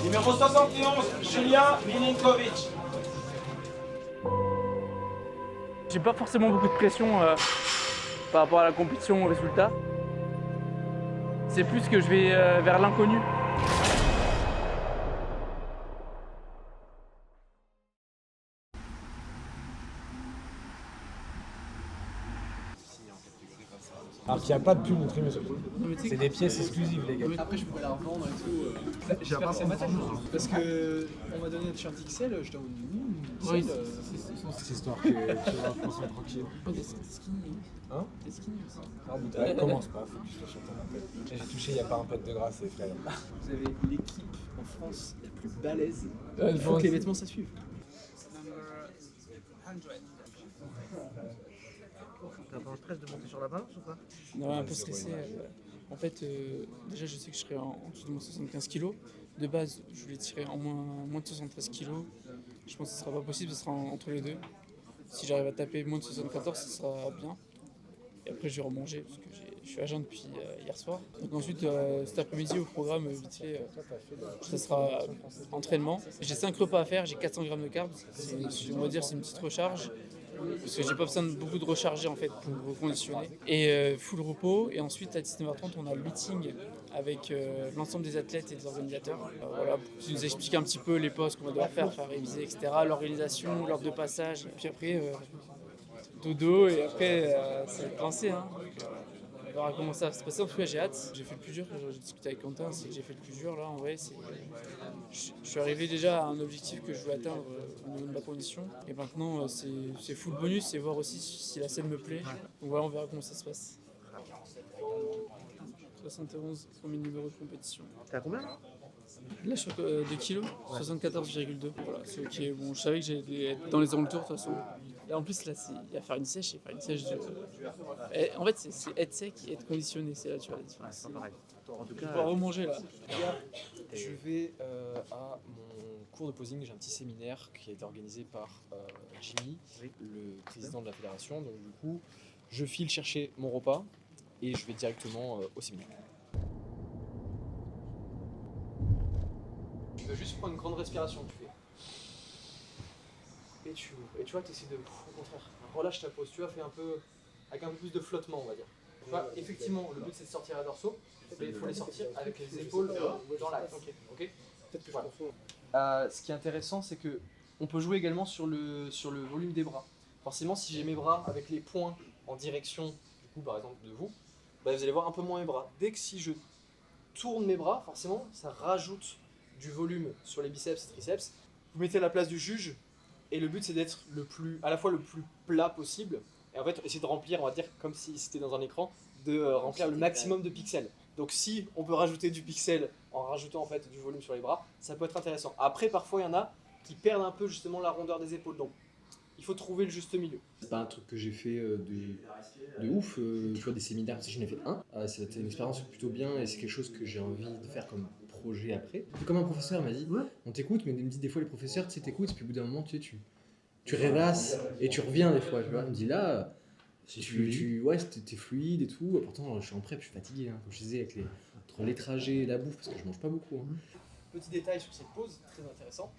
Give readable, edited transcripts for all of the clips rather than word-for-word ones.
Numéro 71, Julien Milinkovic. J'ai pas forcément beaucoup de pression par rapport à la compétition, au résultat. C'est plus que je vais vers l'inconnu. Alors qu'il n'y a pas de pub montrer mes autres. C'est des pièces exclusives, les gars. Après, je pourrais la revendre et tout. J'espère que c'est matin. Parce que on m'a donné un t-shirt XL, je t'avoue. Oui, c'est histoire que tu vas penser tranquille. T'es skinny. Hein? T'es skinny aussi. Non, mais commence pas, faut que je te chante un peu. J'ai touché, il n'y a pas un pote de gras, c'est frère. Vous avez l'équipe en France la plus balèze. Il faut que les vêtements ça suive. T'as pas un stress de monter sur la balance ou pas? Non, un peu stressé. En fait, déjà, je sais que je serai en dessous de moins 75 kg. De base, je voulais tirer en moins de 73 kg. Je pense que ce sera pas possible, ce sera entre les deux. Si j'arrive à taper moins de 74, ce sera bien. Et après, je vais remanger parce que je suis à jeun depuis hier soir. Donc ensuite, cet après-midi, au programme, vite fait, ça sera entraînement. J'ai 5 repas à faire, j'ai 400 grammes de carbs. On va dire c'est une petite recharge. Parce que j'ai pas besoin de beaucoup de recharger en fait pour reconditionner. Et full repos. Et ensuite à 19h30 on a le meeting avec l'ensemble des athlètes et des organisateurs. Voilà, qui nous explique un petit peu les postes qu'on va devoir faire réviser, etc. L'organisation, l'ordre de passage. Et puis après dodo et après c'est lancé. Hein. On verra comment ça va se passer. En tout cas j'ai hâte. J'ai fait le plus dur. J'ai discuté avec Quentin, c'est que j'ai fait le plus dur là en vrai. Je suis arrivé déjà à un objectif que je veux atteindre au niveau de la condition. Et maintenant, c'est full bonus, c'est voir aussi si la scène me plaît. Donc voilà, on verra comment ça se passe. 71 pour mes numéros de compétition. T'es à combien là? Là, je suis 2 kilos, 74,2. Voilà, c'est ok. Bon, je savais que j'allais être dans les alentours de toute façon. Là, en plus, là, il y a faire une sèche et faire une sèche de. En fait, c'est être sec et être conditionné, c'est là, tu vois la différence. C'est pas pareil. En tout Je cas, vais pouvoir remanger là. Je vais à mon cours de posing, j'ai un petit séminaire qui a été organisé par Jimmy, le président de la fédération. Donc du coup, je file chercher mon repas et je vais directement au séminaire. Tu vas juste prendre une grande respiration, tu fais. Et tu vois, tu essaies de, au contraire, relâche ta pose, tu vois, fais un peu, avec un peu plus de flottement, on va dire. Tu vois, effectivement, le but c'est de sortir à dorsaux, mais il faut les sortir avec les épaules dans l'axe. Ok. Peut-être que je confonds. Ce qui est intéressant, c'est que on peut jouer également sur le volume des bras. Forcément, si j'ai mes bras avec les poings en direction, du coup, par exemple, de vous, bah, vous allez voir un peu moins mes bras. Dès que si je tourne mes bras, forcément, ça rajoute du volume sur les biceps et triceps. Vous mettez à la place du juge, et le but c'est d'être à la fois le plus plat possible, et en fait essayer de remplir, on va dire comme si c'était dans un écran, de remplir le maximum de pixels. Donc si on peut rajouter du pixel en rajoutant en fait du volume sur les bras, ça peut être intéressant. Après parfois il y en a qui perdent un peu justement la rondeur des épaules, donc il faut trouver le juste milieu. C'est pas un truc que j'ai fait de ouf, tu vois, des séminaires, j'en ai fait un. C'était une expérience plutôt bien et c'est quelque chose que j'ai envie de faire comme projet après. C'est comme un professeur m'a dit, on t'écoute, mais il me dit des fois les professeurs, tu sais, t'écoutes, puis au bout d'un moment, tu sais, tu rêvasses et tu reviens des fois, tu vois. Il me dit là, t'es fluide et tout, pourtant je suis en prep, je suis fatigué, hein, comme je disais, entre les trajets et la bouffe, parce que je mange pas beaucoup. Hein. Petit détail sur cette pause, très intéressant,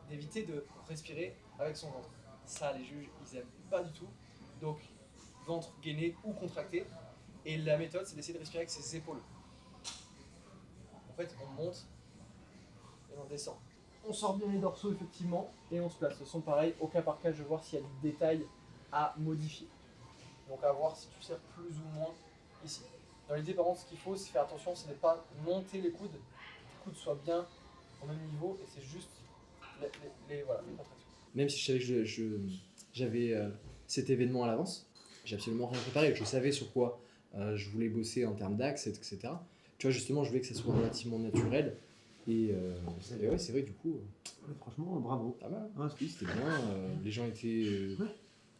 d'éviter de respirer avec son ventre. Ça, les juges, ils aiment pas du tout. Donc, ventre gainé ou contracté. Et la méthode, c'est d'essayer de respirer avec ses épaules. En fait, on monte et on descend. On sort bien les dorsaux, effectivement, et on se place. Ce sont pareil, au cas par cas, je vais voir s'il y a des détails à modifier. Donc, à voir si tu serres plus ou moins ici. Dans l'idée, par contre, ce qu'il faut, c'est faire attention, c'est de ne pas monter les coudes. Les coudes soient bien au même niveau, et c'est juste les contractions. Même si je savais que j'avais cet événement à l'avance, j'ai absolument rien préparé. Je savais sur quoi je voulais bosser en termes d'axe, etc. Tu vois, justement, je voulais que ça soit relativement naturel. Et ouais, c'est vrai, du coup. franchement, bravo. Ah bah, oui, c'était bien. Les gens étaient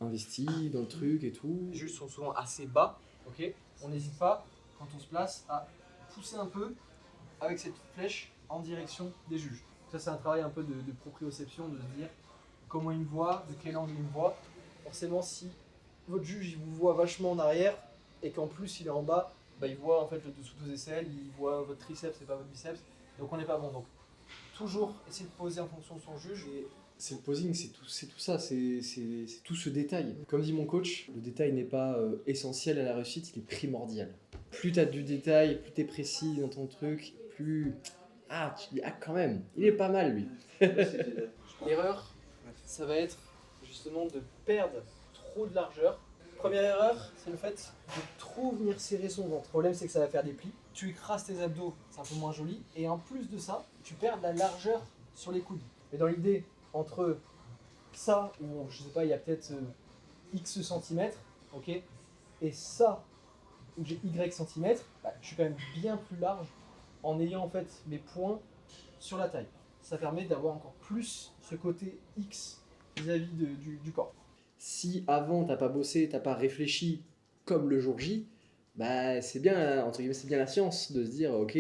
investis dans le truc et tout. Les juges sont souvent assez bas, ok. On n'hésite pas, quand on se place, à pousser un peu avec cette flèche en direction des juges. Ça, c'est un travail un peu de proprioception, de se dire comment il me voit, de quel angle il me voit. Forcément, si votre juge il vous voit vachement en arrière et qu'en plus il est en bas, bah, il voit en fait le dessous de vos aisselles, il voit votre triceps et pas votre biceps, donc on n'est pas bon. Donc toujours essayer de poser en fonction de son juge. Et C'est le posing, c'est tout ça, c'est tout ce détail. Comme dit mon coach, le détail n'est pas essentiel à la réussite, il est primordial. Plus tu as du détail, plus tu es précis dans ton truc, plus... Ah, tu dis, ah quand même, il est pas mal lui. l'erreur, ça va être justement de perdre trop de largeur. Première erreur, c'est le fait de trop venir serrer son ventre. Le problème, c'est que ça va faire des plis. Tu écrases tes abdos, c'est un peu moins joli. Et en plus de ça, tu perds de la largeur sur les coudes. Mais dans l'idée, entre ça, où je sais pas, il y a peut-être X centimètres, ok, et ça, où j'ai Y centimètres, bah, je suis quand même bien plus large en ayant en fait mes points sur la taille. Ça permet d'avoir encore plus ce côté X vis-à-vis du corps. Si avant t'as pas bossé, t'as pas réfléchi comme le jour J, bah c'est bien, entre guillemets, c'est bien la science de se dire ok,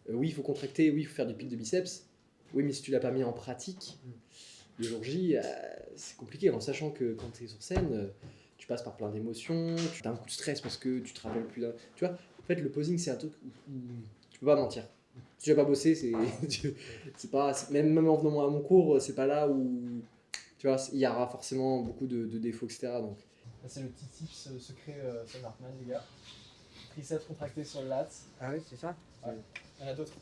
oui il faut contracter, oui il faut faire du pic de biceps, oui mais si tu l'as pas mis en pratique, le jour J c'est compliqué en sachant que quand tu es sur scène, tu passes par plein d'émotions, tu as un coup de stress parce que tu te rappelles plus d'un... Tu vois, en fait le posing c'est un truc où tu peux pas mentir. Si tu n'as pas bossé, c'est pas... Même en venant à mon cours, c'est pas là où... Tu vois, il y aura forcément beaucoup de défauts, etc. Donc. C'est le petit tips secret Sam Hartman, les gars. Triceps contracté sur le lat. Ah oui, c'est ça. Ouais. Il y en a d'autres.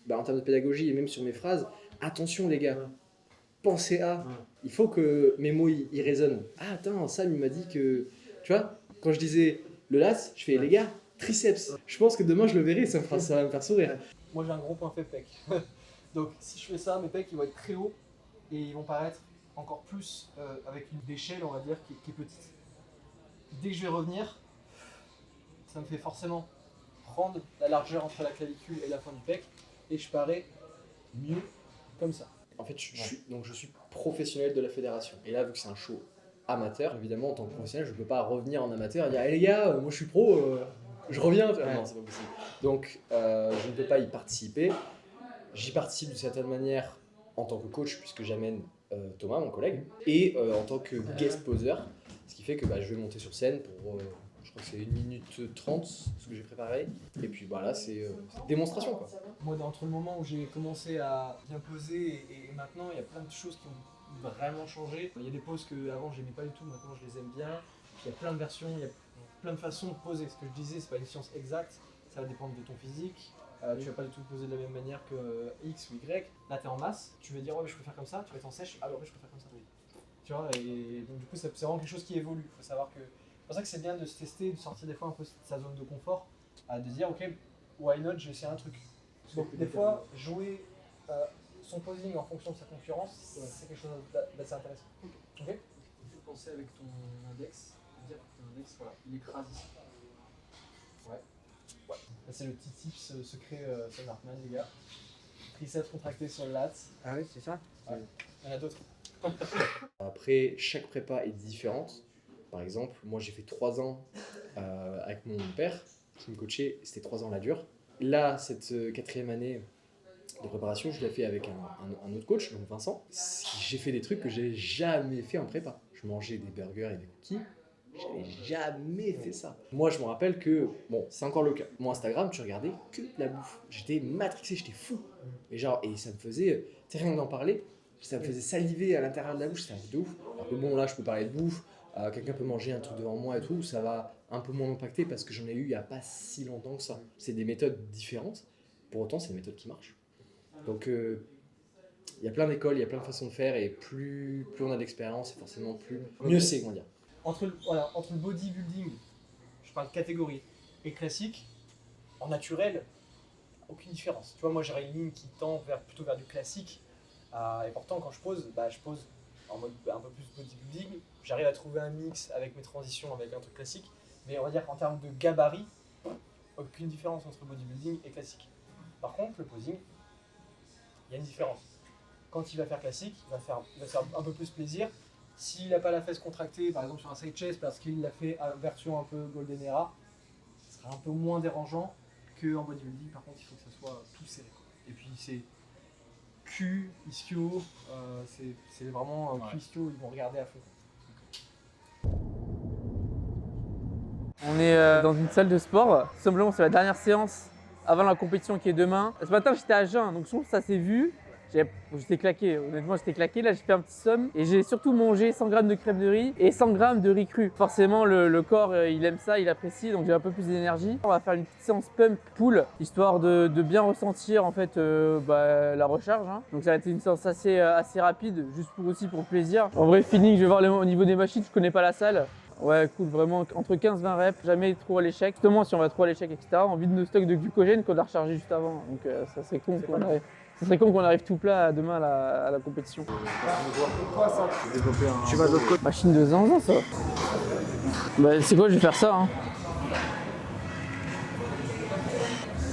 Bah, en termes de pédagogie et même sur mes phrases, attention les gars, pensez à. Il faut que mes mots ils résonnent. Ah attends, Sam il m'a dit que. Tu vois, quand je disais le lat, je fais les gars, triceps. Je pense que demain je le verrai, ça va me faire sourire. Moi j'ai un gros point faible pec. Donc si je fais ça, mes pecs ils vont être très hauts et ils vont paraître encore plus avec une échelle, on va dire, qui est petite. Dès que je vais revenir, ça me fait forcément prendre la largeur entre la clavicule et la fin du pec et je parais mieux comme ça. En fait, je suis professionnel de la fédération. Et là, vu que c'est un show amateur, évidemment, en tant que professionnel, je ne peux pas revenir en amateur et dire hey, les gars, moi je suis pro, je reviens. Non, c'est pas possible. Donc, je ne peux pas y participer. J'y participe d'une certaine manière en tant que coach, puisque j'amène Thomas, mon collègue, et en tant que guest poser, ce qui fait que je vais monter sur scène pour, je crois que c'est 1 minute 30, ce que j'ai préparé, et puis voilà, c'est démonstration quoi. Moi, entre le moment où j'ai commencé à bien poser et maintenant, il y a plein de choses qui ont vraiment changé. Il y a des poses que avant j'aimais pas du tout, maintenant je les aime bien. Puis il y a plein de versions, il y a plein de façons de poser. Ce que je disais, c'est pas une science exacte, ça va dépendre de ton physique. Tu vas pas du tout poser de la même manière que X ou Y. Là, tu es en masse, tu veux dire ouais, mais je peux faire comme ça, tu vas être en sèche, ah ouais, je peux faire comme ça. Oui. Tu vois, et donc du coup, c'est vraiment quelque chose qui évolue. Il faut savoir que. C'est pour ça que c'est bien de se tester, de sortir des fois un peu de sa zone de confort, de dire ok, why not, j'ai essayé un truc. Donc des fois, jouer son posing en fonction de sa concurrence, c'est quelque chose d'assez intéressant. Ok. Tu peux penser avec ton index, dire que ton index, voilà, il écrase ici. Ouais. Ça, c'est le petit tips secret Sam Hartman, les gars. Triceps contracté sur le lat. Ah oui, c'est ça. Ouais. Il y en a d'autres. Après, chaque prépa est différente. Par exemple, moi j'ai fait 3 ans avec mon père qui me coachait, c'était 3 ans la dure. Là, cette 4e année de préparation, je l'ai fait avec un autre coach, donc Vincent. J'ai fait des trucs que j'ai jamais fait en prépa. Je mangeais des burgers et des cookies. J'avais jamais fait ça. Moi, je me rappelle que, bon, c'est encore le cas. Mon Instagram, tu regardais que de la bouffe. J'étais matrixé, j'étais fou. Et genre, et ça me faisait, tu sais, rien d'en parler, ça me faisait saliver à l'intérieur de la bouche, c'était un truc de ouf. Alors que bon, là, je peux parler de bouffe, quelqu'un peut manger un truc devant moi et tout, ça va un peu moins m'impacter parce que j'en ai eu il n'y a pas si longtemps que ça. C'est des méthodes différentes, pour autant, c'est des méthodes qui marchent. Donc, il y a plein d'écoles, il y a plein de façons de faire, et plus on a d'expérience, et forcément mieux c'est, comment dire. Entre le bodybuilding, je parle catégorie, et classique, en naturel, aucune différence. Tu vois, moi j'aurais une ligne qui tend plutôt vers du classique, et pourtant quand je pose en mode un peu plus bodybuilding. J'arrive à trouver un mix avec mes transitions, avec un truc classique, mais on va dire qu'en termes de gabarit, aucune différence entre bodybuilding et classique. Par contre, le posing, il y a une différence. Quand il va faire classique, il va faire un peu plus plaisir. S'il n'a pas la fesse contractée, par exemple sur un side chest, parce qu'il l'a fait à version un peu golden era, ce sera un peu moins dérangeant qu'en bodybuilding. Par contre, il faut que ça soit tout serré. Et puis c'est Q, ischio, c'est vraiment Q, ischio, ils vont regarder à fond. On est dans une salle de sport, tout simplement c'est la dernière séance avant la compétition qui est demain. Ce matin, j'étais à jeun, donc je trouve que ça s'est vu. J'étais claqué, honnêtement j'étais claqué, là j'ai fait un petit somme et j'ai surtout mangé 100 grammes de crème de riz et 100 grammes de riz cru. Forcément le corps il aime ça, il apprécie, donc j'ai un peu plus d'énergie. On va faire une petite séance pump pull histoire de bien ressentir en fait la recharge. Hein. Donc ça a été une séance assez rapide, juste pour aussi pour le plaisir. En vrai feeling, je vais voir au niveau des machines, je connais pas la salle. Ouais, cool, vraiment entre 15-20 reps, jamais trop à l'échec. Justement, si on va trop à l'échec, etc., on vide nos stocks de glucogène qu'on a rechargé juste avant. Donc ça serait con qu'on arrive. Ça serait con qu'on arrive tout plat demain à la compétition. Tu vas de l'autre côté. Machine de zinzin, ça. Bah, c'est quoi, je vais faire ça. Hein.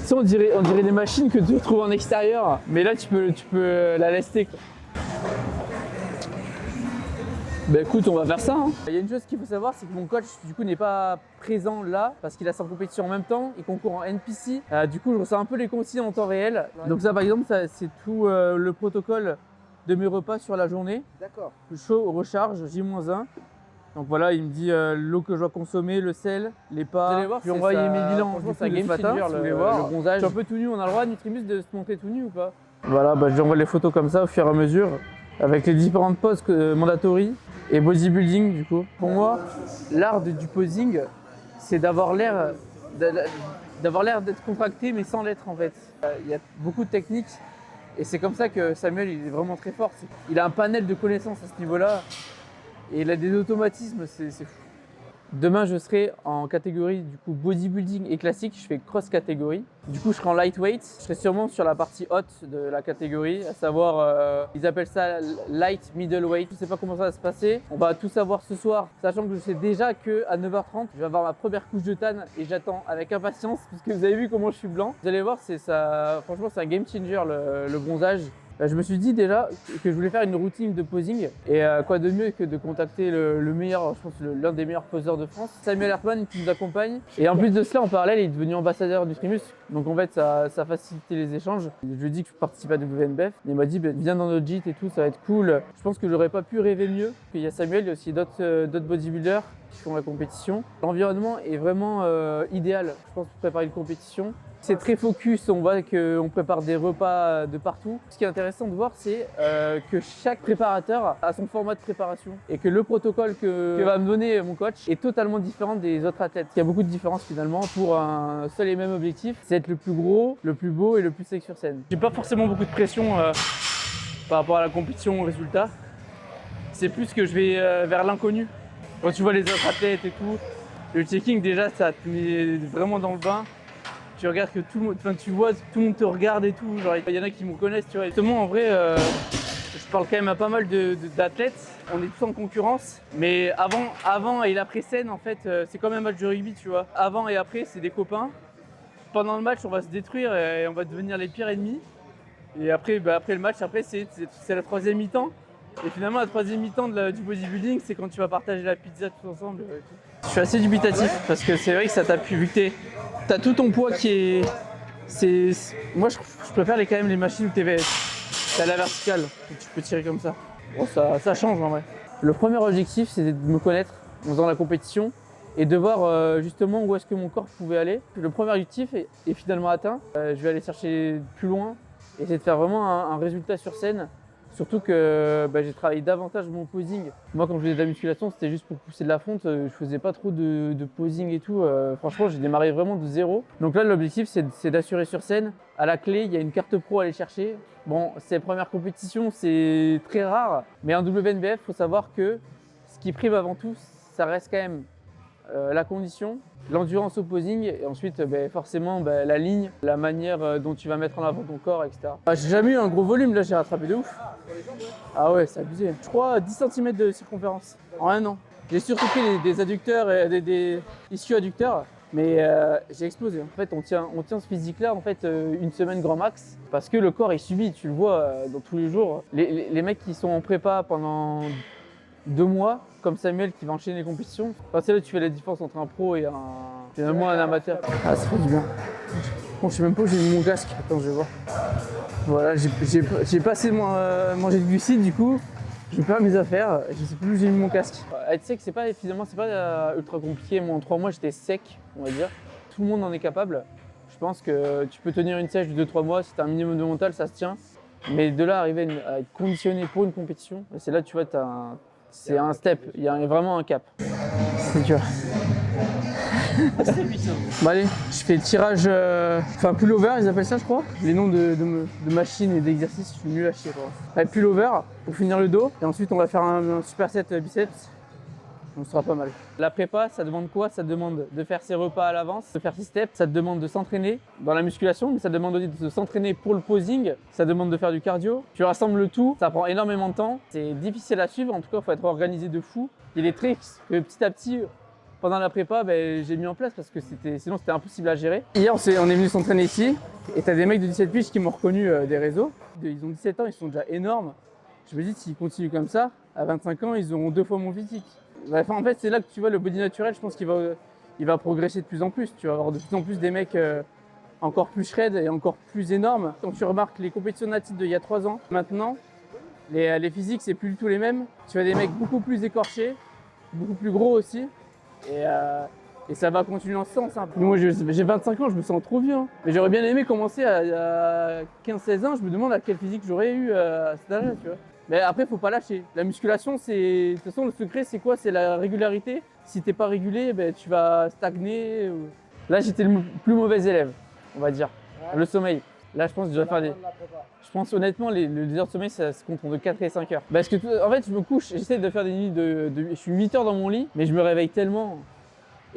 Ça, on dirait des machines que tu retrouves en extérieur, mais là, tu peux la lester. Quoi. Bah écoute, on va faire ça. Hein. Il y a une chose qu'il faut savoir, c'est que mon coach du coup n'est pas présent là parce qu'il a sa compétition en même temps, il concourt en NPC. Du coup, je reçois un peu les consignes en temps réel. Donc ça, par exemple, c'est tout le protocole de mes repas sur la journée. D'accord. Chaud, recharge, J-1. Donc voilà, il me dit l'eau que je dois consommer, le sel, les pas. Vous allez voir, puis on voit mes bilans. Franchement, c'est un game changer, le bronzage. Je suis un peu tout nu, on a le droit, Nutrimus, de se montrer tout nu ou pas? Voilà, bah, j'envoie les photos comme ça au fur et à mesure, avec les différentes poses mandatory. Et bodybuilding du coup. Pour moi, l'art du posing, c'est d'avoir l'air d'être contracté mais sans l'être en fait. Il y a beaucoup de techniques et c'est comme ça que Samuel il est vraiment très fort. Il a un panel de connaissances à ce niveau-là et il a des automatismes, c'est fou. Demain, je serai en catégorie du coup bodybuilding et classique. Je fais cross catégorie. Du coup, je serai en lightweight. Je serai sûrement sur la partie haute de la catégorie, à savoir, ils appellent ça light middleweight. Je ne sais pas comment ça va se passer. On va tout savoir ce soir, sachant que je sais déjà qu'à 9h30, je vais avoir ma première couche de tan et j'attends avec impatience parce que vous avez vu comment je suis blanc. Vous allez voir, c'est ça. Franchement, c'est un game changer le bronzage. Je me suis dit déjà que je voulais faire une routine de posing et quoi de mieux que de contacter le meilleur, je pense l'un des meilleurs poseurs de France, Samuel Hertman qui nous accompagne. Et en plus de cela, en parallèle, il est devenu ambassadeur du Nutrimus. Donc en fait, ça a facilité les échanges. Je lui ai dit que je participe à WNBF. Il m'a dit viens dans notre gîte et tout, ça va être cool. Je pense que j'aurais pas pu rêver mieux. Il y a Samuel, il y a aussi d'autres bodybuilders qui font la compétition. L'environnement est vraiment idéal, je pense, pour préparer une compétition. C'est très focus, on voit qu'on prépare des repas de partout. Ce qui est intéressant de voir, c'est que chaque préparateur a son format de préparation et que le protocole que va me donner mon coach est totalement différent des autres athlètes. Il y a beaucoup de différences finalement pour un seul et même objectif, c'est être le plus gros, le plus beau et le plus sec sur scène. J'ai pas forcément beaucoup de pression par rapport à la compétition, au résultat. C'est plus que je vais vers l'inconnu. Quand tu vois les autres athlètes et tout, le checking déjà ça te met vraiment dans le bain. Tu regardes que tout le monde, tu vois tout le monde te regarde et tout, genre il y en a qui me connaissent, tu vois. Justement en vrai, je parle quand même à pas mal d'athlètes, on est tous en concurrence, mais avant et l'après-scène en fait, c'est comme un match de rugby, tu vois. Avant et après, c'est des copains. Pendant le match, on va se détruire et on va devenir les pires ennemis. Et après, après le match, après c'est la troisième mi-temps. Et finalement, la troisième mi-temps du bodybuilding, c'est quand tu vas partager la pizza tous ensemble. Je suis assez dubitatif parce que c'est vrai que ça t'a pu, vu que t'as tout ton poids qui est. Moi, je préfère quand même les machines où t'as la verticale, où tu peux tirer comme ça. Bon, ça change en vrai. Le premier objectif, c'est de me connaître en faisant la compétition et de voir justement où est-ce que mon corps pouvait aller. Le premier objectif est finalement atteint. Je vais aller chercher plus loin et essayer de faire vraiment un résultat sur scène. Surtout que j'ai travaillé davantage mon posing. Moi, quand je faisais de la musculation, c'était juste pour pousser de la fonte. Je faisais pas trop de posing et tout. Franchement, j'ai démarré vraiment de zéro. Donc là, l'objectif, c'est d'assurer sur scène. À la clé, il y a une carte pro à aller chercher. Bon, ces premières compétitions, c'est très rare. Mais en WNBF, il faut savoir que ce qui prime avant tout, ça reste quand même la condition, l'endurance au posing et ensuite forcément la ligne, la manière dont tu vas mettre en avant ton corps, etc. J'ai jamais eu un gros volume, là j'ai rattrapé de ouf. Ah ouais, c'est abusé. Je crois 10 cm de circonférence en un an. J'ai surtout pris des adducteurs et des ischio-adducteurs, mais j'ai explosé. En fait, on tient ce physique-là en fait une semaine grand max parce que le corps est subi, tu le vois dans tous les jours. Les mecs qui sont en prépa pendant 2 mois, comme Samuel qui va enchaîner les compétitions. Enfin, c'est là que tu fais la différence entre un pro et finalement un amateur. Ah, ça fait du bien. Bon, je sais même pas où j'ai mis mon casque. Attends, je vais voir. Voilà, j'ai pas assez mangé de glucides du coup. Je perds mes affaires. Je sais plus où j'ai mis mon casque. Être sec, finalement, c'est pas ultra compliqué. Moi, en 3 mois, j'étais sec, on va dire. Tout le monde en est capable. Je Je pense que tu peux tenir une sèche de 2-3 mois, si tu as un minimum de mental, ça se tient. Mais de là, arriver à être conditionné pour une compétition, c'est là, tu vois, c'est un step, il y a vraiment un cap. C'est dur. Bon allez, je fais tirage, enfin pullover, ils appellent ça je crois. Les noms de machines et d'exercices, je suis nul à chier quoi. Allez, pullover pour finir le dos, et ensuite on va faire un superset biceps. On sera pas mal. La prépa, ça demande quoi? Ça demande de faire ses repas à l'avance, de faire ses steps, ça te demande de s'entraîner dans la musculation, mais ça demande aussi de s'entraîner pour le posing, ça demande de faire du cardio. Tu rassembles le tout, ça prend énormément de temps, c'est difficile à suivre, en tout cas il faut être organisé de fou. Il y a des tricks que petit à petit, pendant la prépa, j'ai mis en place parce que sinon c'était impossible à gérer. Hier on est venu s'entraîner ici, et t'as des mecs de 17 piges qui m'ont reconnu des réseaux. Ils ont 17 ans, ils sont déjà énormes. Je me dis s'ils continuent comme ça, à 25 ans, ils auront 2 fois mon physique. Enfin, en fait, c'est là que tu vois le body naturel, je pense qu'il va progresser de plus en plus. Tu vas avoir de plus en plus des mecs encore plus shred et encore plus énormes. Quand tu remarques les compétitions natives d'il y a 3 ans, maintenant, les physiques, c'est plus du tout les mêmes. Tu as des mecs beaucoup plus écorchés, beaucoup plus gros aussi. Et ça va continuer dans ce sens. Hein. Moi, j'ai 25 ans, je me sens trop vieux. Hein. Mais j'aurais bien aimé commencer à 15-16 ans. Je me demande à quel physique j'aurais eu à cet âge-là, tu vois. Mais après, il ne faut pas lâcher. La musculation, de toute façon, le secret, c'est quoi? C'est la régularité. Si tu n'es pas régulier, tu vas stagner. Là, j'étais le plus mauvais élève, on va dire. Ouais. Le sommeil. Là, je pense que je dois faire des... Je pense honnêtement, les heures de sommeil, ça se compte de 4 et 5 heures. Parce que, en fait, je me couche, j'essaie de faire des nuits je suis 8 heures dans mon lit, mais je me réveille tellement.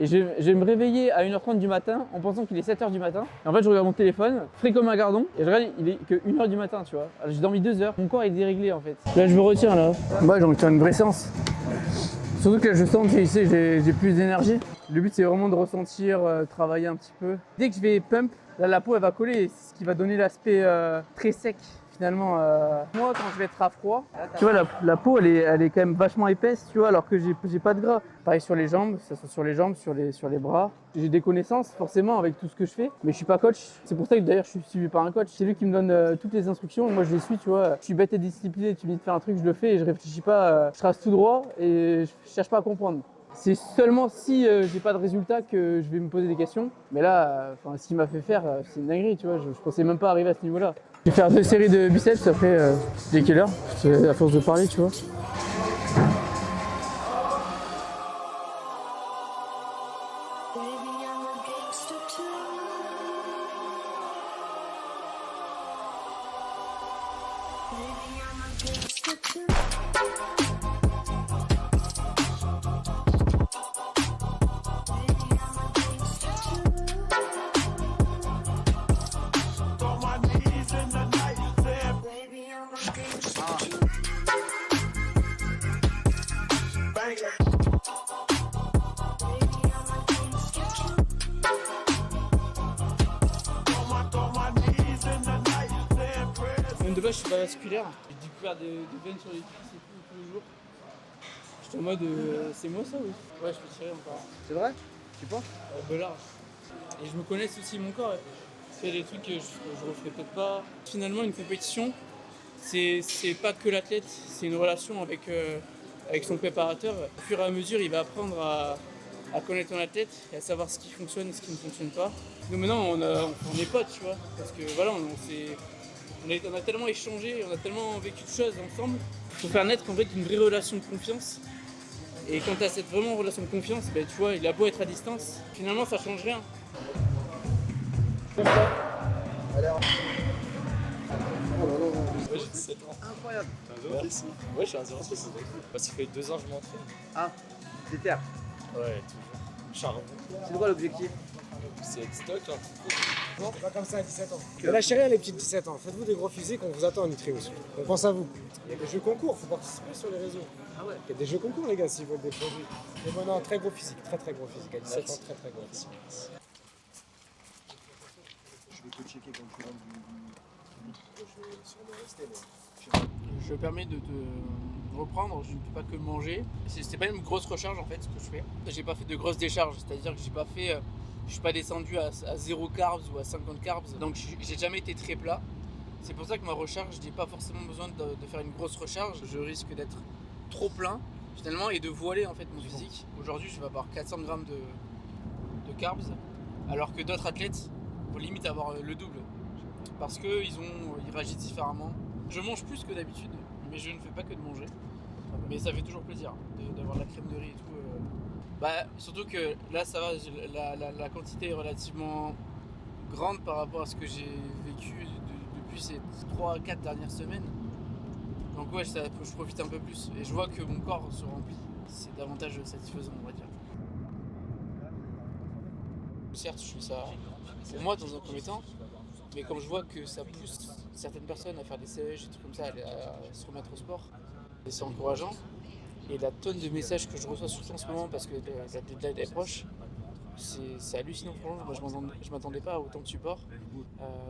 Et je vais me réveiller à 1h30 du matin en pensant qu'il est 7h du matin. Et en fait, je regarde mon téléphone, frais comme un gardon, et je regarde, il est que 1h du matin, tu vois. Alors, j'ai dormi 2 heures, mon corps est déréglé en fait. Là, je me retiens là. Ouais, donc tu as une vraie séance. Surtout que là, je sens que ici, j'ai plus d'énergie. Le but, c'est vraiment de ressentir, travailler un petit peu. Dès que je vais pump, là, la peau, elle va coller, et c'est ce qui va donner l'aspect très sec. Finalement, moi quand je vais être à froid, tu vois la peau elle est quand même vachement épaisse, tu vois, alors que j'ai pas de gras. Pareil sur les jambes, ça soit sur les jambes, sur les bras. J'ai des connaissances forcément avec tout ce que je fais, mais je suis pas coach. C'est pour ça que d'ailleurs je suis suivi par un coach. C'est lui qui me donne toutes les instructions, moi je les suis, tu vois. Je suis bête et discipliné, tu me dis de faire un truc, je le fais et je réfléchis pas, je trace tout droit et je cherche pas à comprendre. C'est seulement si j'ai pas de résultat que je vais me poser des questions. Mais là, ce qu'il m'a fait faire, c'est une dinguerie, tu vois. Je pensais même pas arriver à ce niveau-là. Je vais faire 2 séries de biceps, après, dès quelle heure, à force de parler, tu vois. De base, je suis pas vasculaire. J'ai découvert des veines sur les cuisses et tout tous les jours. J'étais en mode, c'est moi ça oui? Ouais, je peux tirer encore. C'est vrai? Tu penses? Large. Et je me connais aussi mon corps. Il y a des trucs que je referai peut-être pas. Finalement, une compétition, c'est pas que l'athlète, c'est une relation avec son préparateur. Au fur et à mesure, il va apprendre à connaître ton athlète et à savoir ce qui fonctionne et ce qui ne fonctionne pas. Nous maintenant, on est potes, tu vois, parce que voilà, on a tellement échangé, on a tellement vécu de choses ensemble pour faire naître en fait une vraie relation de confiance. Et quand tu as cette vraiment relation de confiance, tu vois, il a beau être à distance, finalement ça change rien. Ouais, j'ai 17 ans. Incroyable. Merci. Ouais, je suis un 06. Parce qu'il fait 2 ans que je m'entraîne. Ah, déter. Ouais, toujours. Charbon. C'est quoi l'objectif? C'est être stock, hein. Non, c'est pas comme ça à 17 ans. Ne lâchez rien les petits de 17 ans. Faites-vous des gros physiques, on vous attend à Nutrimus. On pense à vous. Il y a des jeux concours, il faut participer sur les réseaux. Ah ouais. Il y a des jeux concours les gars s'ils veulent des produits. Mais bon, non, très gros physique, très gros physique. À 17 ans, très gros physique. Je vais te checker quand tu rentres Je me permets de te reprendre, je ne peux pas que manger. C'était pas une grosse recharge en fait ce que je fais. J'ai pas fait de grosses décharges, c'est-à-dire que je suis pas descendu à 0 carbs ou à 50 carbs, donc j'ai jamais été très plat. C'est pour ça que ma recharge, j'ai pas forcément besoin de faire une grosse recharge. Je risque d'être trop plein finalement et de voiler en fait mon physique. Aujourd'hui, je vais avoir 400 grammes de carbs, alors que d'autres athlètes faut limite avoir le double. Parce qu'ils réagissent différemment. Je mange plus que d'habitude, mais je ne fais pas que de manger. Mais ça fait toujours plaisir d'avoir de la crème de riz et tout. Bah, surtout que là, ça va, la quantité est relativement grande par rapport à ce que j'ai vécu depuis ces 3-4 dernières semaines. Donc ouais, je profite un peu plus. Et je vois que mon corps se remplit. C'est davantage satisfaisant, on va dire. Certes, je fais ça pour moi dans un premier temps, mais quand je vois que ça pousse certaines personnes à faire des sèches, des trucs comme ça, à se remettre au sport, et c'est encourageant. Et la tonne de messages que je reçois surtout en ce moment parce que la deadline est proche, c'est hallucinant. Franchement, moi je m'attendais pas à autant de support.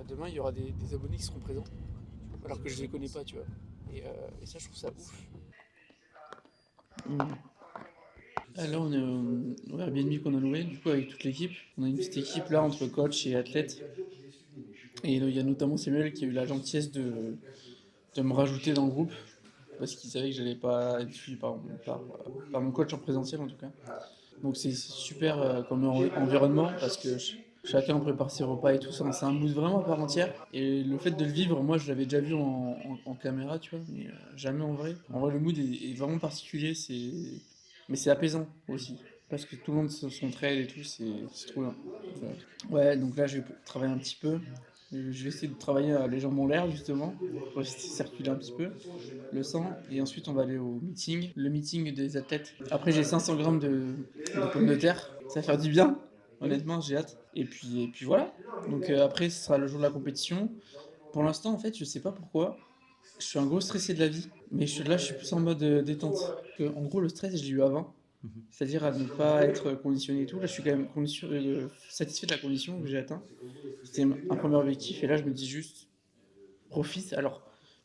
Demain, il y aura des abonnés qui seront présents, alors que je les connais pas, tu vois. Et ça, je trouve ça ouf. Là, on est au Airbnb qu'on a loué, du coup, avec toute l'équipe. On a une petite équipe là entre coach et athlète. Et il y a notamment Samuel qui a eu la gentillesse de me rajouter dans le groupe parce qu'il savait que j'allais pas être suivi par mon coach en présentiel en tout cas. Donc c'est super comme environnement parce que chacun prépare ses repas et tout ça. C'est un mood vraiment à part entière. Et le fait de le vivre, moi je l'avais déjà vu en caméra, tu vois, mais jamais en vrai. En vrai, le mood est vraiment particulier, mais c'est apaisant aussi. Parce que tout le monde s'entraide et tout, c'est trop bien. Ouais, donc là je vais travailler un petit peu. Je vais essayer de travailler les jambes en l'air justement, pour circuler un petit peu le sang. Et ensuite on va aller au meeting, le meeting des athlètes. Après j'ai 500 grammes de pommes de terre, ça va faire du bien, honnêtement j'ai hâte. Et puis voilà, donc après ce sera le jour de la compétition. Pour l'instant en fait je sais pas pourquoi, je suis un gros stressé de la vie, mais là je suis plus en mode détente. En gros le stress je l'ai eu avant. C'est-à-dire à ne pas être conditionné et tout. Là, je suis quand même satisfait de la condition que j'ai atteint. C'était un premier objectif et là, je me dis juste, profite. Alors,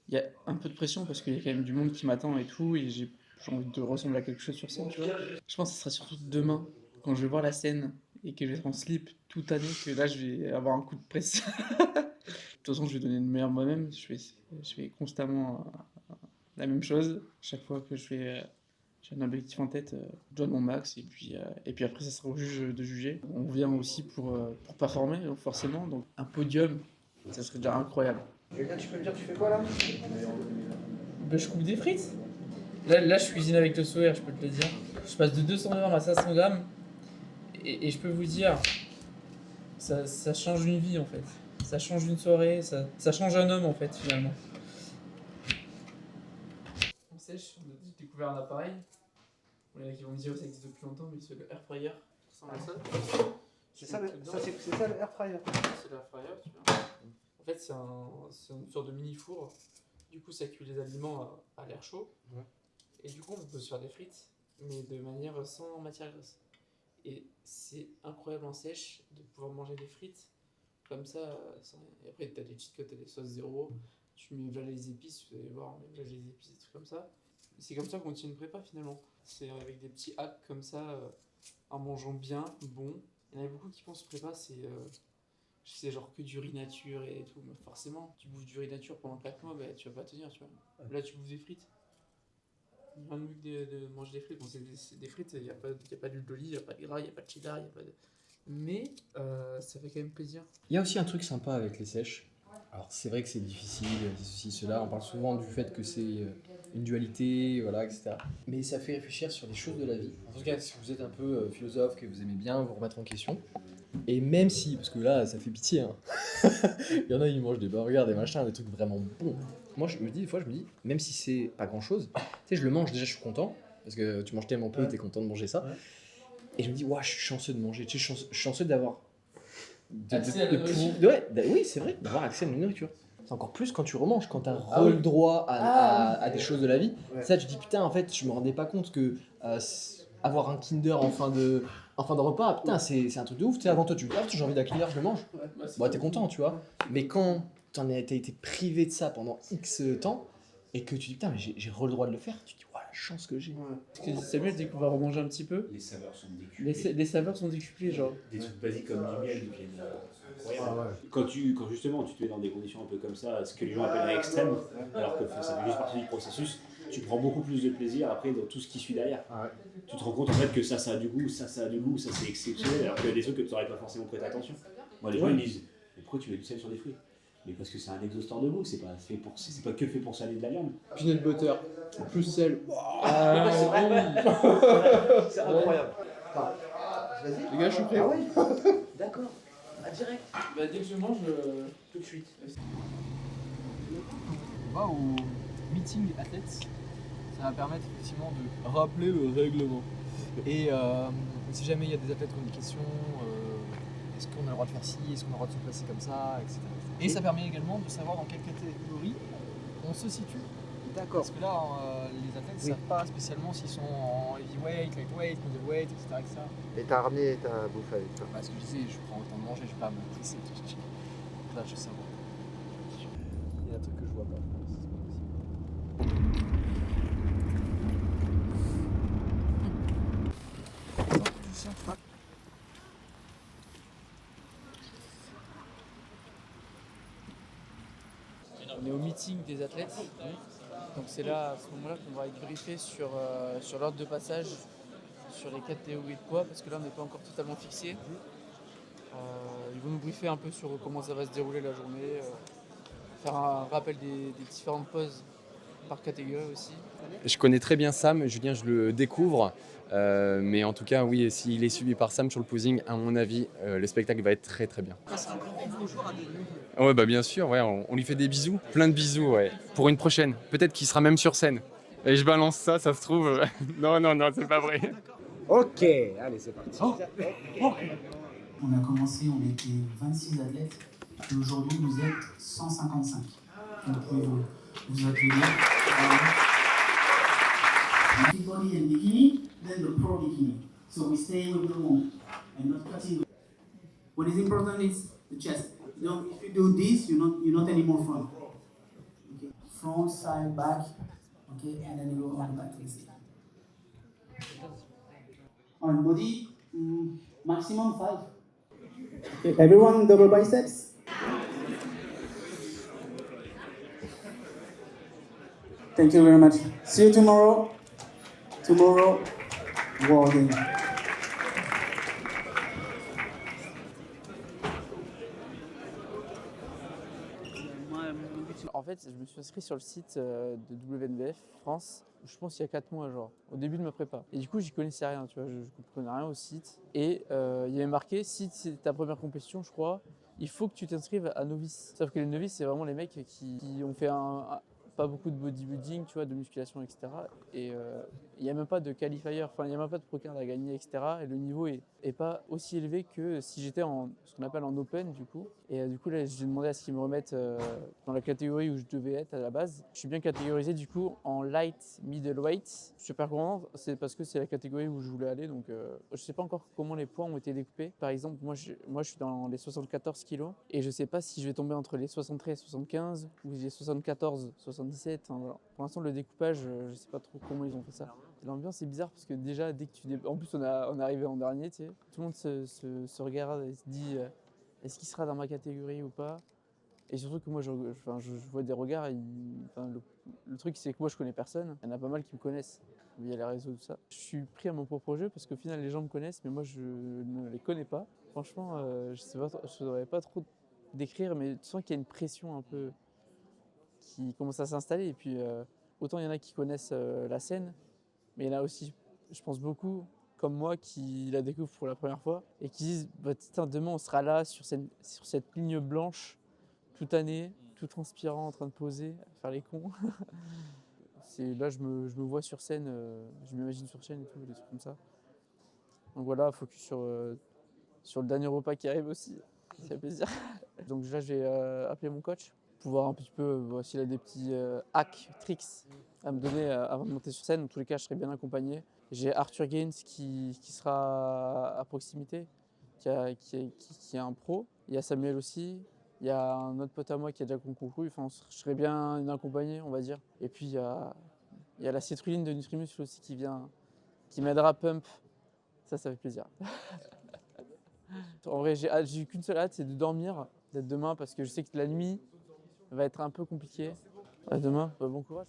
il y a un peu de pression parce qu'il y a quand même du monde qui m'attend et tout et j'ai envie de ressembler à quelque chose sur scène, tu vois. Je pense que ce sera surtout demain, quand je vais voir la scène et que je vais être en slip toute année, que là, je vais avoir un coup de presse. De toute façon, je vais donner le meilleur moi-même. Je fais constamment la même chose. Chaque fois que j'ai un objectif en tête, je donne mon max et puis après ça sera au juge de juger. On vient aussi pour performer forcément, donc un podium, ça serait déjà incroyable. Quelqu'un, tu peux me dire, tu fais quoi là? Ben, je coupe des frites. Là je cuisine avec le sourire, je peux te le dire. Je passe de 200 grammes à 500 grammes et je peux vous dire, ça change une vie en fait. Ça change une soirée, ça change un homme en fait finalement. On sèche, on a découvert un appareil. Il y en a qui vont me dire que ça existe depuis longtemps, mais c'est le air fryer. Ça ressemble à ça. C'est ça le air fryer. C'est l'air fryer, tu vois. En fait, c'est une sorte de mini four. Du coup, ça cuit les aliments à l'air chaud. Ouais. Et du coup, on peut se faire des frites, mais de manière sans matière grasse. Et c'est incroyable en sèche de pouvoir manger des frites comme ça. Et après, t'as des cheat codes, t'as des sauces zéro. Tu mets là les épices, vous allez voir, on met là les épices, des trucs comme ça. C'est comme ça qu'on tient une prépa finalement. C'est avec des petits hacks comme ça, en mangeant bien, bon. Il y en a beaucoup qui pensent prépa, c'est genre que du riz nature et tout. Mais forcément, tu bouffes du riz nature pendant 4 mois, bah, tu vas pas tenir, tu vois. Là, tu bouffes des frites. Rien de mieux que de manger des frites. Bon, c'est des frites, il n'y a pas d'huile d'olive, il n'y a pas de gras, il n'y a pas de cheddar, il n'y a pas de... Mais ça fait quand même plaisir. Il y a aussi un truc sympa avec les sèches. Alors c'est vrai que c'est difficile, ceci, cela, on parle souvent du fait que c'est une dualité, voilà, etc. Mais ça fait réfléchir sur des choses de la vie. En tout cas, si vous êtes un peu philosophe, que vous aimez bien vous remettre en question, et même si, parce que là, ça fait pitié, hein. Il y en a, ils mangent des burgers, des machins, des trucs vraiment bons. Moi, des fois, je me dis, même si c'est pas grand-chose, tu sais, je le mange, déjà, je suis content, parce que tu manges tellement peu, t'es content de manger ça. Et je me dis, ouais, je suis chanceux de manger, tu sais, je suis chanceux d'avoir... oui, c'est vrai, d'avoir accès à la nourriture. C'est encore plus quand tu remanges, quand tu as le droit à des choses de la vie. Ça, tu te dis putain, en fait, je me rendais pas compte que avoir un Kinder en fin de repas, putain, c'est un truc de ouf. Tu sais, avant toi, tu dis, ah, j'ai envie d'un Kinder, je le mange. Bon, t'es content, tu vois. Mais quand t'as été privé de ça pendant X temps et que tu dis putain, mais j'ai le droit de le faire, tu te dis, ouais, la chance que j'ai. Parce que Samuel, dès qu'on va remanger un petit peu, Les saveurs sont décuplées. les saveurs sont décuplées, genre. Des trucs basiques comme du miel deviennent incroyables. Quand justement tu te mets dans des conditions un peu comme ça, ce que les gens appellent extrême, alors que ça fait juste partie du processus, tu prends beaucoup plus de plaisir après dans tout ce qui suit derrière. Tu te rends compte en fait que ça a du goût, ça a du goût, ça c'est exceptionnel, alors qu'il y a des trucs que tu n'aurais pas forcément prêté attention. Moi les gens ils disent pourquoi tu mets du sel sur des fruits? Mais parce que c'est un exhausteur de goût, c'est pas que fait pour saler de la viande. Peanut butter, plus sel. C'est incroyable. Vas-y. Les gars, je suis prêt. Ah oui. D'accord. À direct. Bah, dès que je mange, Tout de suite. On va au meeting athlètes. Ça va permettre effectivement de rappeler le règlement. Et si jamais il y a des athlètes qui ont des questions, est-ce qu'on a le droit de faire ci, est-ce qu'on a le droit de se placer comme ça, etc. Et ça permet également de savoir dans quelle catégorie on se situe. D'accord. Parce que là, les athlètes ne savent pas spécialement s'ils sont en heavyweight, lightweight, middleweight, etc. Et t'as ramené ta bouffe avec toi. Bah, ce que je disais, je prends autant de manger, je vais pas me presser. Là, je sais. Il y a un truc que je vois pas. on est au meeting des athlètes. Donc c'est là, à ce moment-là, qu'on va être briefé sur l'ordre de passage, sur les catégories de poids, parce que là, on n'est pas encore totalement fixé. Ils vont nous briefer un peu sur comment ça va se dérouler la journée, faire un rappel des différentes pauses par catégorie aussi. Je connais très bien Sam, Julien, je le découvre. Mais en tout cas, oui, s'il est suivi par Sam sur le posing, à mon avis, le spectacle va être très très bien. Ouais, bah bien sûr, ouais, on lui fait des bisous, plein de bisous, ouais. Pour une prochaine, peut-être qu'il sera même sur scène. Et je balance ça, ça se trouve. Non, c'est pas vrai. Ok, allez, c'est parti. On a commencé, on était 26 athlètes, et aujourd'hui vous êtes 155. Vous pouvez vous accueillir. Body and bikini, then the pro bikini. So we stay with the womb and not cutting. What is important is the chest. You know, if you do this, you're not anymore front. Okay. Front, side, back. Okay, and then you go on the back to the side. On body, maximum 5. Okay, everyone double biceps. Thank you very much. See you tomorrow. Tomorrow, walking. En fait, je me suis inscrit sur le site de WNBF France, je pense il y a 4 mois, genre, au début de ma prépa. Et du coup, j'y connaissais rien, tu vois, je comprenais rien au site. Et il y avait marqué, si c'est ta première compétition, je crois, il faut que tu t'inscrives à novice. Sauf que les novices, c'est vraiment les mecs qui ont fait pas beaucoup de bodybuilding, tu vois, de musculation, etc. Et il n'y a même pas de qualifier, enfin il n'y a même pas de pro-card à gagner, etc. Et le niveau est pas aussi élevé que si j'étais en ce qu'on appelle en open, du coup. Et du coup, là, j'ai demandé à ce qu'ils me remettent dans la catégorie où je devais être à la base. Je suis bien catégorisé, du coup, en light middleweight. Super content, c'est parce que c'est la catégorie où je voulais aller. Donc, je sais pas encore comment les poids ont été découpés. Par exemple, moi, je suis dans les 74 kilos et je sais pas si je vais tomber entre les 73 et 75 ou les 74, 77. Enfin, voilà. Pour l'instant, le découpage, je sais pas trop comment ils ont fait ça. L'ambiance est bizarre parce que déjà, dès que en plus, on est arrivé en dernier, tu sais. Tout le monde se regarde et se dit est-ce qu'il sera dans ma catégorie ou pas? Et surtout que moi, je vois des regards. Le truc, c'est que moi, je connais personne. Il y en a pas mal qui me connaissent via les réseaux, tout ça. Je suis pris à mon propre jeu parce qu'au final, les gens me connaissent, mais moi, je ne les connais pas. Franchement, je ne saurais pas trop décrire, mais tu sens qu'il y a une pression un peu qui commence à s'installer. Et puis, autant il y en a qui connaissent la scène, mais il y en a aussi, je pense, beaucoup comme moi qui la découvrent pour la première fois et qui disent bah, demain on sera là sur cette ligne blanche toute année, tout transpirant en train de poser, à faire les cons. Là je me vois sur scène, je m'imagine sur scène et tout, des trucs comme ça. Donc voilà, focus sur le dernier repas qui arrive aussi, ça fait plaisir. Donc là je vais appeler mon coach pour voir un petit peu s'il a des petits hacks, tricks à me donner avant de monter sur scène. En tous les cas, je serai bien accompagné. J'ai Arthur Gaines qui sera à proximité, qui est un pro. Il y a Samuel aussi. Il y a un autre pote à moi qui a déjà concouru. Enfin, je serai bien accompagné, on va dire. Et puis, il y a la citrulline de Nutrimuscle aussi qui m'aidera à pump. Ça fait plaisir. En vrai, j'ai eu qu'une seule hâte, c'est de dormir, d'être demain, parce que je sais que la nuit va être un peu compliquée. À demain, bon courage.